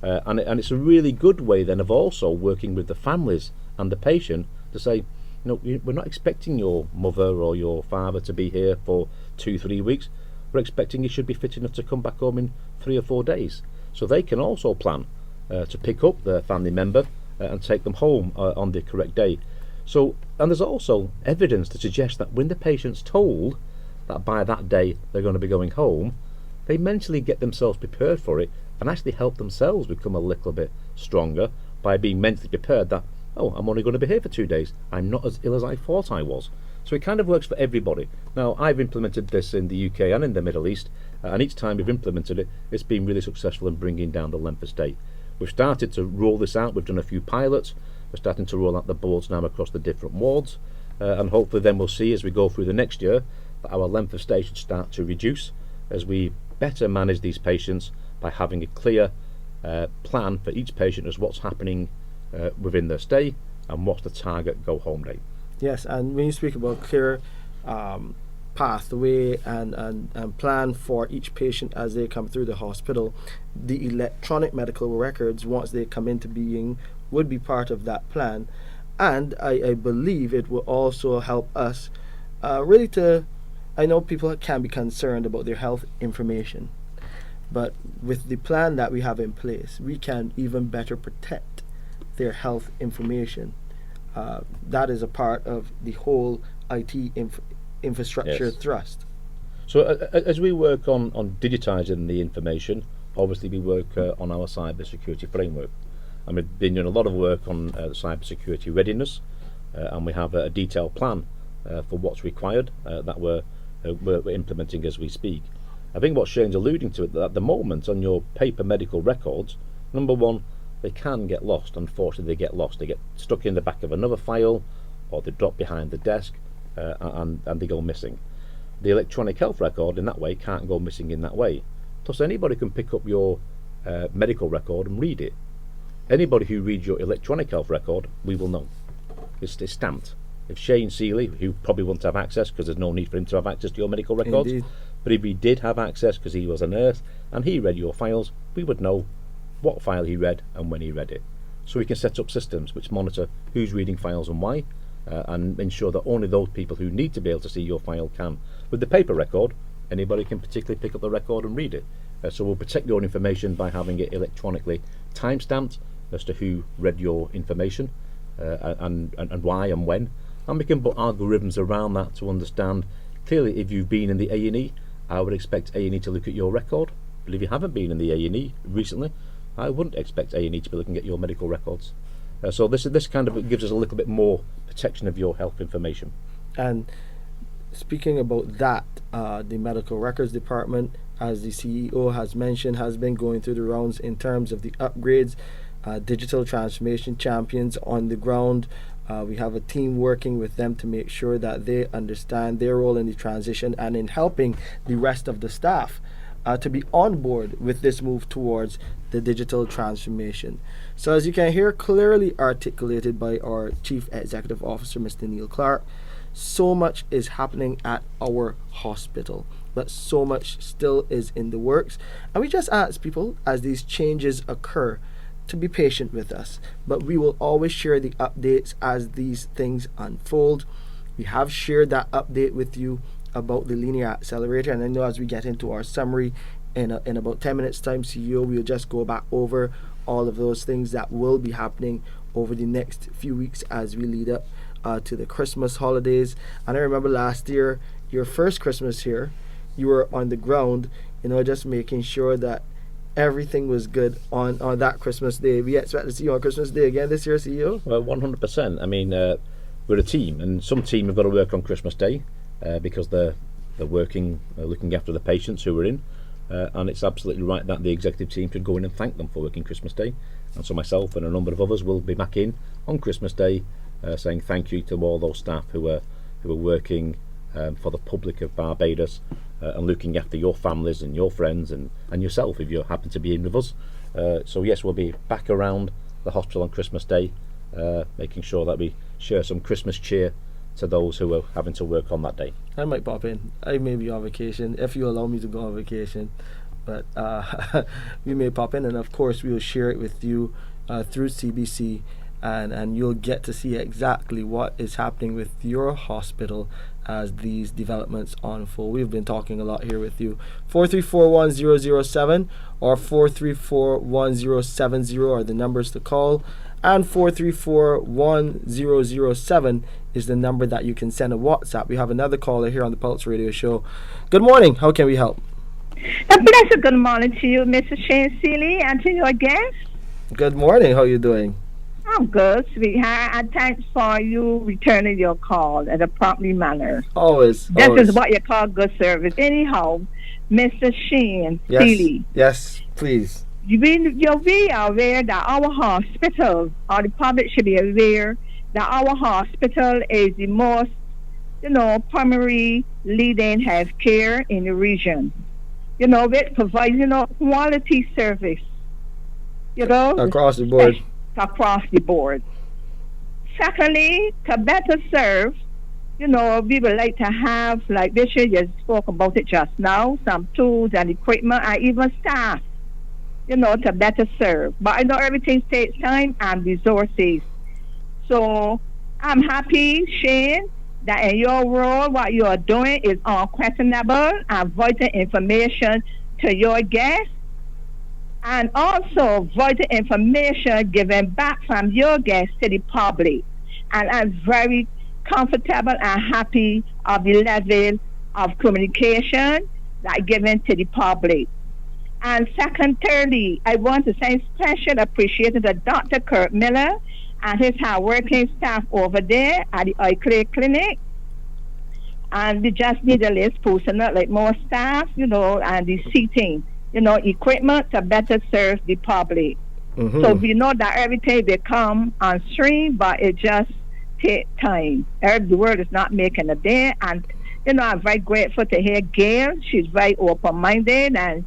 And it's a really good way then of also working with the families and the patient to say, we're not expecting your mother or your father to be here for 2-3 weeks. We're expecting you should be fit enough to come back home in 3 or 4 days. So they can also plan to pick up their family member and take them home on the correct day. So, and there's also evidence to suggest that when the patient's told that by that day they're going to be going home, they mentally get themselves prepared for it and actually help themselves become a little bit stronger by being mentally prepared that, I'm only going to be here for 2 days. I'm not as ill as I thought I was. So it kind of works for everybody. Now, I've implemented this in the UK and in the Middle East, and each time we've implemented it, it's been really successful in bringing down the length of stay. We've started to roll this out. We've done a few pilots. We're starting to roll out the boards now across the different wards, and hopefully then we'll see as we go through the next year that our length of stay should start to reduce as we better manage these patients by having a clear plan for each patient as what's happening within their stay and what's the target go home date. Yes, and when you speak about clear pathway and plan for each patient as they come through the hospital, the electronic medical records, once they come into being, would be part of that plan. And I believe it will also help us really to, I know people can be concerned about their health information, but with the plan that we have in place, we can even better protect their health information. That is a part of the whole IT infrastructure thrust. So as we work on digitising the information, obviously we work on our cyber security framework. And we've been doing a lot of work on cyber security readiness, and we have a detailed plan for what's required that we're implementing as we speak. I think what Shane's alluding to at the moment on your paper medical records, number one, they can get lost. Unfortunately, they get lost. They get stuck in the back of another file, or they drop behind the desk, and they go missing. The electronic health record in that way can't go missing in that way. Plus, anybody can pick up your medical record and read it. Anybody who reads your electronic health record, we will know. It's stamped. If Shane Seeley, who probably wouldn't have access because there's no need for him to have access to your medical records, Indeed. But if he did have access because he was a nurse and he read your files, we would know what file he read and when he read it. So we can set up systems which monitor who's reading files and why, and ensure that only those people who need to be able to see your file can. With the paper record, anybody can particularly pick up the record and read it. So we'll protect your information by having it electronically time-stamped as to who read your information and why and when. And we can put algorithms around that to understand, clearly if you've been in the A&E, I would expect A&E to look at your record. But if you haven't been in the A&E recently, I wouldn't expect A&E to be looking at your medical records. So this kind of gives us a little bit more protection of your health information. And speaking about that, the medical records department, as the CEO has mentioned, has been going through the rounds in terms of the upgrades, digital transformation champions on the ground, We have a team working with them to make sure that they understand their role in the transition and in helping the rest of the staff to be on board with this move towards the digital transformation. So as you can hear, clearly articulated by our Chief Executive Officer, Mr. Neil Clark, so much is happening at our hospital, but so much still is in the works. And we just ask people, as these changes occur, to be patient with us. But we will always share the updates as these things unfold. We have shared that update with you about the linear accelerator, and I know as we get into our summary in about 10 minutes time, CEO, we'll just go back over all of those things that will be happening over the next few weeks as we lead up to the Christmas holidays. And I remember last year, your first Christmas here, you were on the ground, just making sure that everything was good on that Christmas day. We expect to see you on Christmas Day again this year, CEO? Well, 100%. I mean, we're a team, and some team have got to work on Christmas Day because they're working, looking after the patients who are in. And it's absolutely right that the executive team should go in and thank them for working Christmas Day. And so myself and a number of others will be back in on Christmas Day saying thank you to all those staff who are working for the public of Barbados and looking after your families and your friends and yourself if you happen to be in with us. So yes, we'll be back around the hospital on Christmas Day, making sure that we share some Christmas cheer to those who are having to work on that day. I might pop in. I may be on vacation, if you allow me to go on vacation. But we may pop in, and of course we will share it with you through CBC, and you'll get to see exactly what is happening with your hospital as these developments unfold. We've been talking a lot here with you. 4341007 or 4341070 are the numbers to call, and 4341007 is the number that you can send a WhatsApp. We have another caller here on the Pulse Radio Show. Good morning. How can we help? A blessed good morning to you, Mr. Shane Seeley, and to your guests. Good morning. How are you doing? I'm good, sweetheart, and thanks for you returning your call in a promptly manner. Always. This is what you call good service. Anyhow, Mr. Shane Seeley. Yes, please. We are aware that our hospital, or the public should be aware that our hospital is the most, primary leading health care in the region. It provides, quality service. Across the board. Across the board. Secondly, to better serve, we would like to have, like this year you spoke about it just now, some tools and equipment and even staff, to better serve. But I know everything takes time and resources. So I'm happy, Shane, that in your role, what you are doing is unquestionable and vital information to your guests, and also vital information given back from your guests to the public. And I'm very comfortable and happy of the level of communication that given to the public. And thirdly, I want to say special appreciation to Dr. Kurt Miller and his hard-working staff over there at the Eye Clinic. And we just need a list posting up like more staff, and the seating, equipment to better serve the public. Mm-hmm. So we know that everything will come on stream, but it just takes time. The world is not making a day. And, I'm very grateful to hear Gail. She's very open-minded and,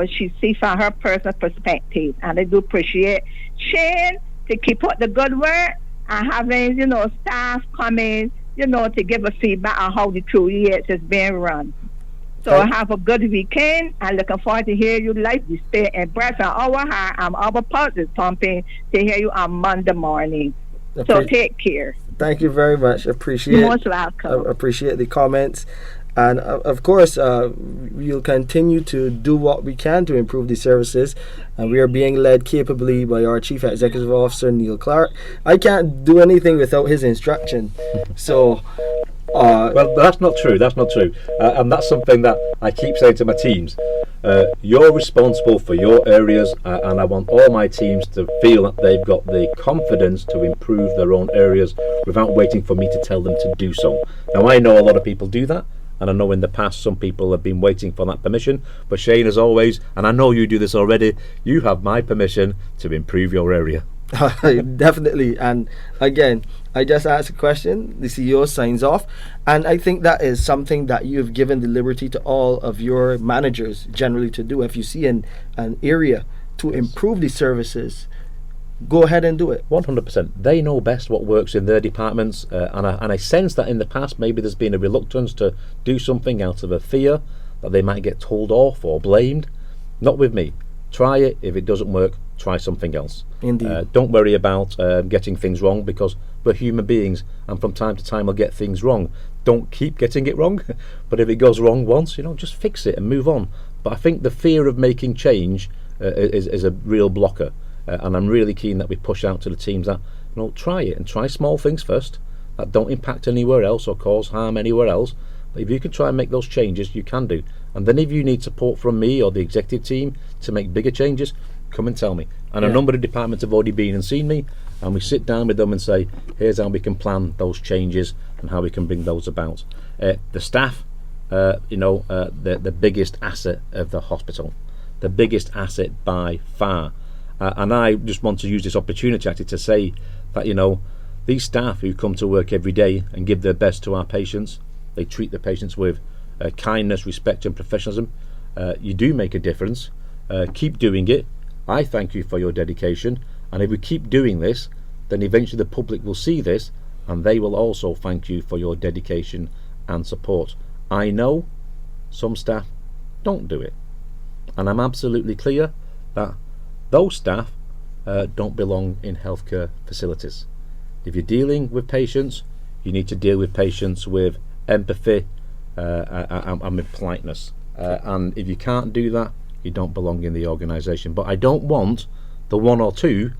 she sees from her personal perspective. And I do appreciate Shane to keep up the good work and having, staff coming, to give us feedback on how the QEH is being run. So have a good weekend, and looking forward to hear you live the spirit and breath on our heart and our pulse is pumping to hear you on Monday morning. So take care. Thank you very much. Appreciate it. You're most welcome. Appreciate the comments. And of course, we'll continue to do what we can to improve the services. And we are being led capably by our Chief Executive Officer, Neil Clark. I can't do anything without his instruction. So... well, that's not true. That's not true. And that's something that I keep saying to my teams. You're responsible for your areas, and I want all my teams to feel that they've got the confidence to improve their own areas without waiting for me to tell them to do so. Now, I know a lot of people do that, and I know in the past some people have been waiting for that permission. But Shane, as always, and I know you do this already, you have my permission to improve your area. Definitely. And again, I just asked a question, the CEO signs off, and I think that is something that you've given the liberty to all of your managers generally to do. If you see an area to improve the services, go ahead and do it. 100%. They know best what works in their departments, and I sense that in the past maybe there's been a reluctance to do something out of a fear that they might get told off or blamed. Not with me. Try it. If it doesn't work, try something else. Indeed. Don't worry about getting things wrong, because we're human beings, and from time to time we'll get things wrong. Don't keep getting it wrong, but if it goes wrong once, just fix it and move on. But I think the fear of making change is a real blocker, and I'm really keen that we push out to the teams that try it and try small things first that don't impact anywhere else or cause harm anywhere else. But if you can try and make those changes, you can do. And then if you need support from me or the executive team to make bigger changes, come and tell me. And a number of departments have already been and seen me, and we sit down with them and say, here's how we can plan those changes and how we can bring those about. The staff, the biggest asset of the hospital, the biggest asset by far. And I just want to use this opportunity actually to say that, these staff who come to work every day and give their best to our patients, they treat the patients with kindness, respect and professionalism. You do make a difference. Keep doing it. I thank you for your dedication, and if we keep doing this, then eventually the public will see this, and they will also thank you for your dedication and support. I know some staff don't do it, and I'm absolutely clear that those staff don't belong in healthcare facilities. If you're dealing with patients, you need to deal with patients with empathy and with politeness, and if you can't do that, you don't belong in the organisation. But I don't want the one or two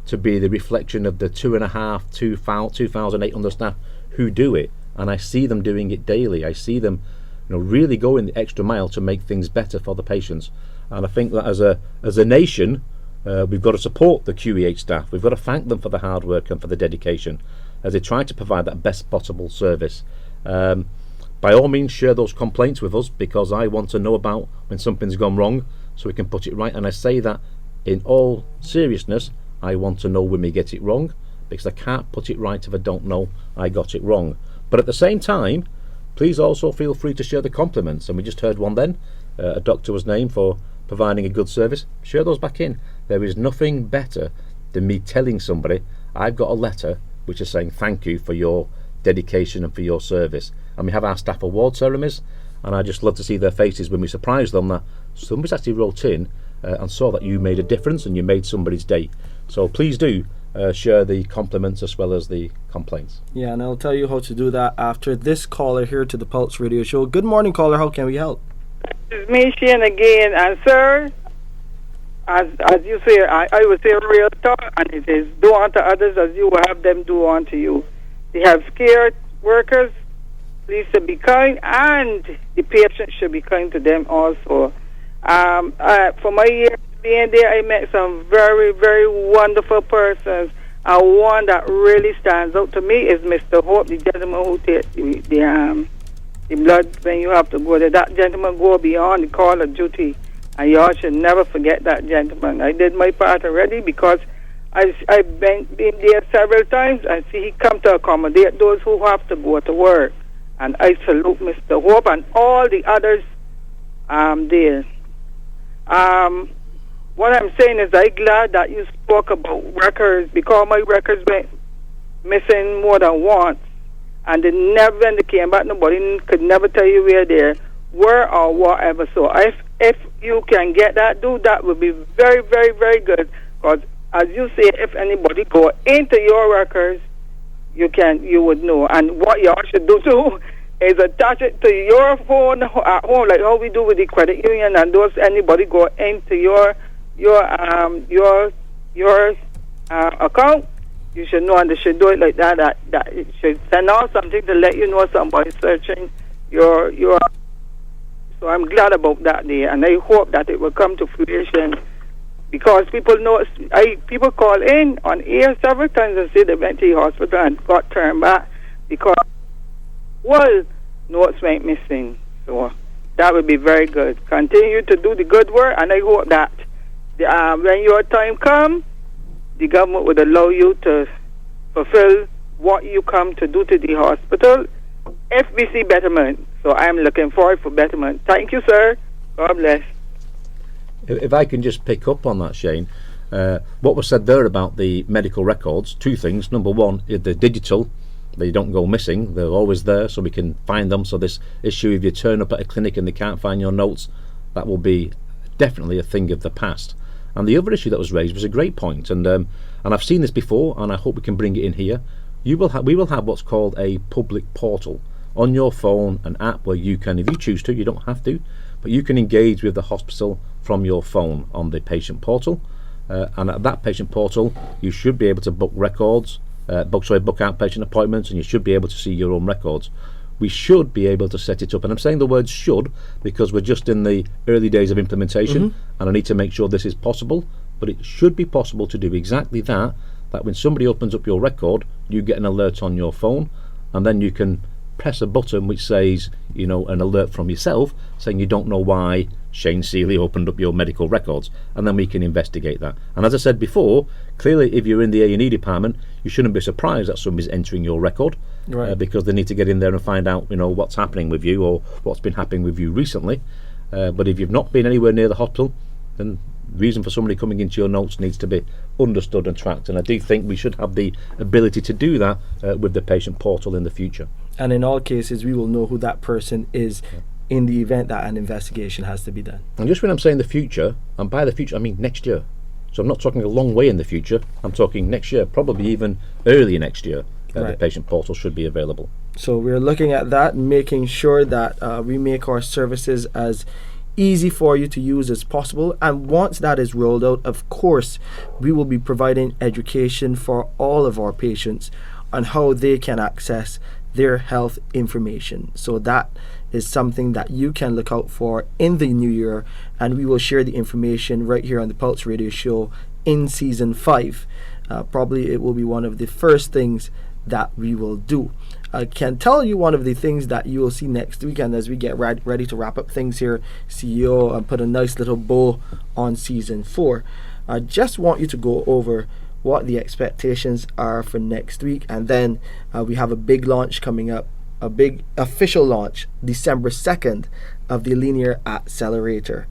to be the reflection of the 2,800 staff who do it, and I see them doing it daily. I see them really going the extra mile to make things better for the patients. And I think that as a nation, we've got to support the QEH staff. We've got to thank them for the hard work and for the dedication as they try to provide that best possible service. By all means, share those complaints with us, because I want to know about when something's gone wrong so we can put it right. And I say that in all seriousness, I want to know when we get it wrong, because I can't put it right if I don't know I got it wrong. But at the same time, please also feel free to share the compliments. And we just heard one then, a doctor was named for providing a good service. Share those back in. There is nothing better than me telling somebody I've got a letter which is saying thank you for your dedication and for your service. And we have our staff award ceremonies, and I just love to see their faces when we surprise them that somebody's actually wrote in and saw that you made a difference and you made somebody's day. So please do share the compliments as well as the complaints. Yeah, and I'll tell you how to do that after this caller here to the Pulse Radio Show. Good morning, caller. How can we help? It's me, Shane, again. And sir, as you say, I would say real talk, and it is do unto others as you will have them do unto you. The healthcare workers, please to be kind, and the patients should be kind to them also. For my years being there, I met some very, very wonderful persons, and one that really stands out to me is Mr. Hope, the gentleman who takes the blood when you have to go there. That gentleman go beyond the call of duty, and y'all should never forget that gentleman. I did my part already, because I've been there several times, and see he come to accommodate those who have to go to work. And I salute Mr. Hope and all the others there. What I'm saying is I'm glad that you spoke about records, because my records went missing more than once. And when they came back, nobody could never tell you where they were or whatever. So if you can get that, do that would be very, very, very good. Because as you say, if anybody go into your records, you would know. And what you all should do too is attach it to your phone at home, like how we do with the credit union. And those anybody go into your account, you should know, and they should do it like that. That it should send out something to let you know somebody's searching your. So I'm glad about that day, and I hope that it will come to fruition. Because people know, people call in on air several times and say they went to the hospital and got turned back because, notes went missing. So that would be very good. Continue to do the good work, and I hope that when your time comes, the government would allow you to fulfill what you come to do to the hospital if we see betterment. So I'm looking forward for betterment. Thank you, sir. God bless. If I can just pick up on that, Shane, what was said there about the medical records, two things. Number one, they're digital. They don't go missing. They're always there, so we can find them. So this issue, if you turn up at a clinic and they can't find your notes, that will be definitely a thing of the past. And the other issue that was raised was a great point, and I've seen this before, and I hope we can bring it in here. We will have what's called a public portal on your phone, an app where you can, if you choose to, you don't have to, but you can engage with the hospital from your phone on the patient portal. And at that patient portal, you should be able to book records, book outpatient appointments, and you should be able to see your own records. We should be able to set it up, and I'm saying the word should because we're just in the early days of implementation, and I need to make sure this is possible, but it should be possible to do exactly that when somebody opens up your record, you get an alert on your phone, and then you can press a button which says, an alert from yourself saying you don't know why Shane Seeley opened up your medical records, and then we can investigate that. And as I said before, clearly if you're in the A&E department, you shouldn't be surprised that somebody's entering your record, right? Because they need to get in there and find out what's happening with you or what's been happening with you recently. But if you've not been anywhere near the hospital, then the reason for somebody coming into your notes needs to be understood and tracked, and I do think we should have the ability to do that with the patient portal in the future. And in all cases, we will know who that person is in the event that an investigation has to be done. And just when I'm saying the future, and by the future I mean next year. So I'm not talking a long way in the future, I'm talking next year, probably even early next year. The patient portal should be available. So we're looking at that, making sure that we make our services as easy for you to use as possible. And once that is rolled out, of course, we will be providing education for all of our patients on how they can access their health information. So that is something that you can look out for in the new year, and we will share the information right here on the Pulse Radio Show in season 5. Probably it will be one of the first things that we will do. I can tell you one of the things that you will see next week, and as we get ready to wrap up things here, CEO, and put a nice little bow on season 4, I just want you to go over what the expectations are for next week, and then we have a big launch coming up, a big official launch, December 2nd, of the Linear Accelerator.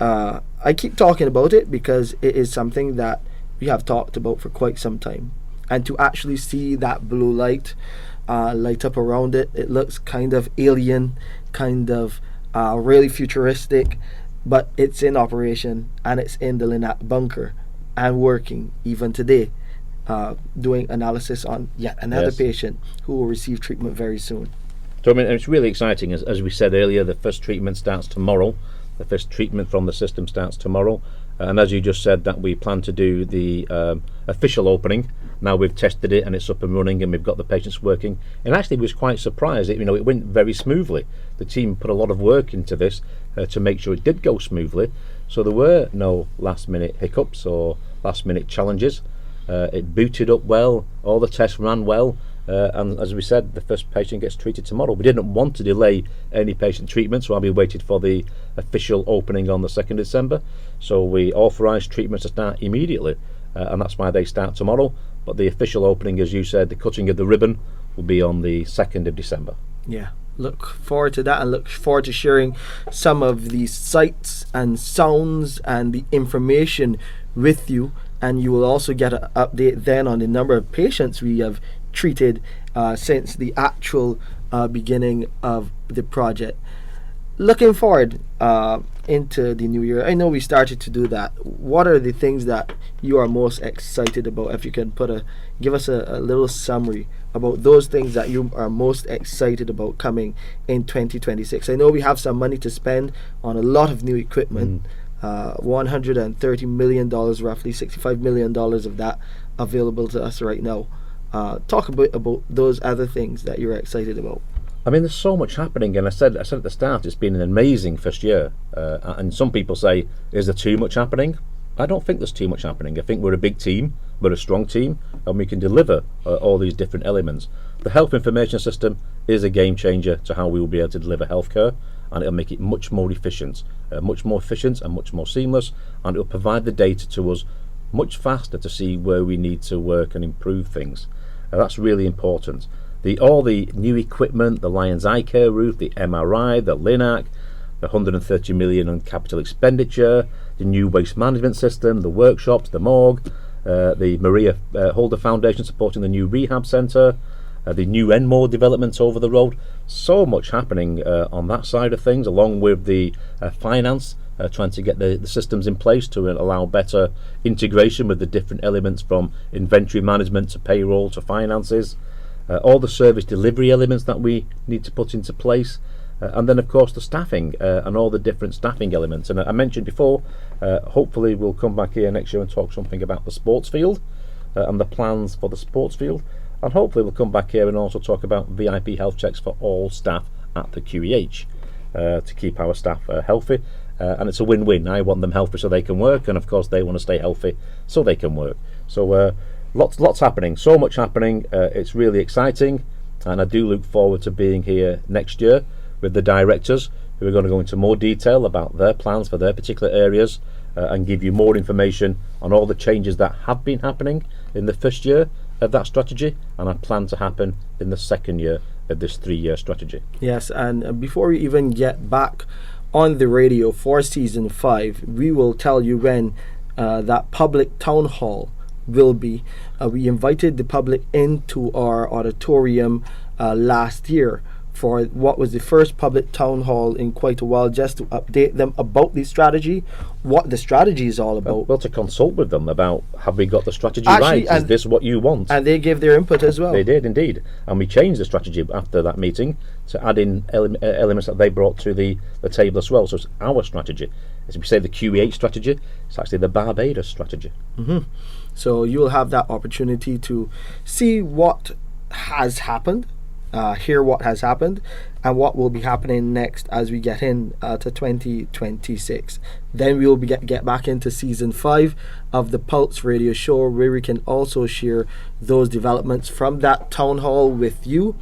I keep talking about it because it is something that we have talked about for quite some time, and to actually see that blue light light up around it, it looks kind of alien, kind of really futuristic, but it's in operation, and it's in the Linac bunker and working even today, doing analysis on yet another patient who will receive treatment very soon. So I mean, it's really exciting. As we said earlier, the first treatment starts tomorrow. The first treatment from the system starts tomorrow, and as you just said, that we plan to do the official opening. Now we've tested it and it's up and running, and we've got the patients working. And actually, was quite surprised. It went very smoothly. The team put a lot of work into this to make sure it did go smoothly. So there were no last-minute hiccups or last-minute challenges. It booted up well. All the tests ran well. And as we said, the first patient gets treated tomorrow. We didn't want to delay any patient treatment, so we waited for the official opening on the 2nd of December. So we authorised treatments to start immediately, and that's why they start tomorrow. But the official opening, as you said, the cutting of the ribbon, will be on the 2nd of December. Yeah, look forward to that, and look forward to sharing some of the sights and sounds and the information with you. And you will also get an update then on the number of patients we have treated since the actual beginning of the project. Looking forward into the new year, I know we started to do that. What are the things that you are most excited about? If you can give us a little summary about those things that you are most excited about coming in 2026. I know we have some money to spend on a lot of new equipment. $130 million, roughly $65 million of that available to us right now. Talk a bit about those other things that you're excited about. I mean, there's so much happening, and I said at the start, it's been an amazing first year. And some people say, is there too much happening? I don't think there's too much happening. I think we're a big team, we're a strong team, and we can deliver all these different elements. The health information system is a game changer to how we will be able to deliver healthcare, and it'll make it much more efficient and much more seamless, and it'll provide the data to us much faster to see where we need to work and improve things. That's really important. All the new equipment, the Lions Eye Care roof, the MRI, the LINAC, the 130 million on capital expenditure, the new waste management system, the workshops, the morgue, the Maria Holder Foundation supporting the new rehab centre, the new Enmore development over the road. So much happening on that side of things, along with the finance, trying to get the systems in place to allow better integration with the different elements from inventory management to payroll to finances, all the service delivery elements that we need to put into place. And then, of course, the staffing and all the different staffing elements. And I mentioned before, hopefully we'll come back here next year and talk something about the sports field and the plans for the sports field. And hopefully we'll come back here and also talk about VIP health checks for all staff at the QEH to keep our staff healthy. And it's a win-win. I want them healthy so they can work, and of course they want to stay healthy so they can work. So lots happening, so much happening. It's really exciting, and I do look forward to being here next year with the directors, who are going to go into more detail about their plans for their particular areas and give you more information on all the changes that have been happening in the first year of that strategy and are planned to happen in the second year of this 3-year strategy. Yes, and before we even get back on the radio for season 5, we will tell you when that public town hall will be. We invited the public into our auditorium last year for what was the first public town hall in quite a while, just to update them about the strategy, what the strategy is all about. Well, to consult with them about, have we got the strategy right? Is this what you want? And they gave their input as well. They did indeed. And we changed the strategy after that meeting to add in elements that they brought to the table as well. So it's our strategy. As we say, the QEH strategy, it's actually the Barbados strategy. Mm-hmm. So you'll have that opportunity to see what has happened, hear what has happened, and what will be happening next as we get in to 2026. Then we will get back into season 5 of the Pulse Radio Show, where we can also share those developments from that town hall with you,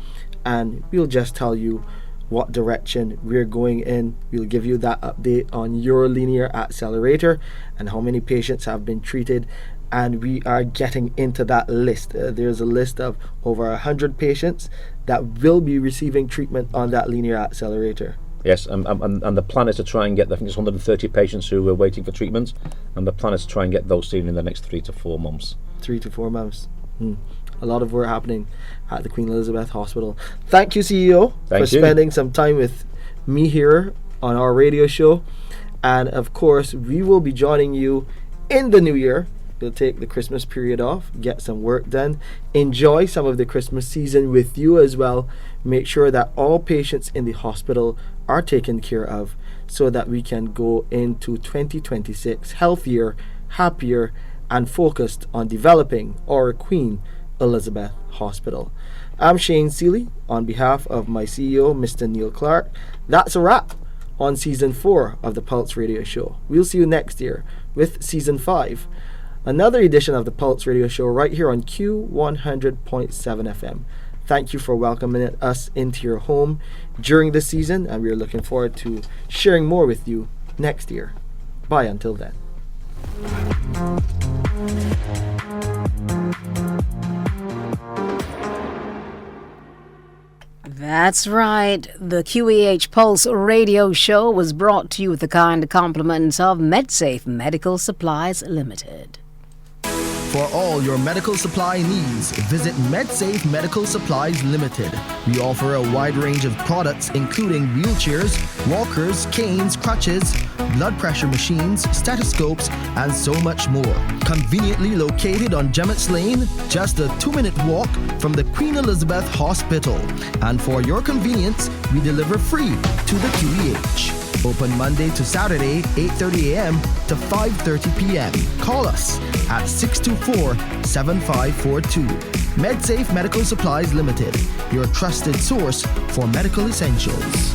and we'll just tell you what direction we're going in. We'll give you that update on your linear accelerator and how many patients have been treated. And we are getting into that list. There's a list of over 100 patients that will be receiving treatment on that linear accelerator. Yes, and the plan is to try and get, I think it's 130 patients who are waiting for treatment, and the plan is to try and get those seen in the next 3 to 4 months. 3 to 4 months. A lot of work happening at the Queen Elizabeth Hospital. Thank you, CEO, for spending some time with me here on our radio show. And of course, we will be joining you in the new year. We'll take the Christmas period off, get some work done, enjoy some of the Christmas season with you as well. Make sure that all patients in the hospital are taken care of so that we can go into 2026 healthier, happier, and focused on developing our Queen Elizabeth Hospital. I'm Shane Seeley on behalf of my CEO, Mr. Neil Clark. That's a wrap on season 4 of the Pulse Radio Show. We'll see you next year with season 5. Another edition of the Pulse Radio Show right here on Q100.7 FM. Thank you for welcoming us into your home during this season, and we're looking forward to sharing more with you next year. Bye until then. That's right. The QEH Pulse Radio Show was brought to you with the kind compliments of MedSafe Medical Supplies Limited. For all your medical supply needs, visit MedSafe Medical Supplies Limited. We offer a wide range of products including wheelchairs, walkers, canes, crutches, blood pressure machines, stethoscopes, and so much more. Conveniently located on Gemmett's Lane, just a 2-minute walk from the Queen Elizabeth Hospital. And for your convenience, we deliver free to the QEH. Open Monday to Saturday, 8:30 a.m. to 5:30 p.m. Call us at 624-7542. MedSafe Medical Supplies Limited, your trusted source for medical essentials.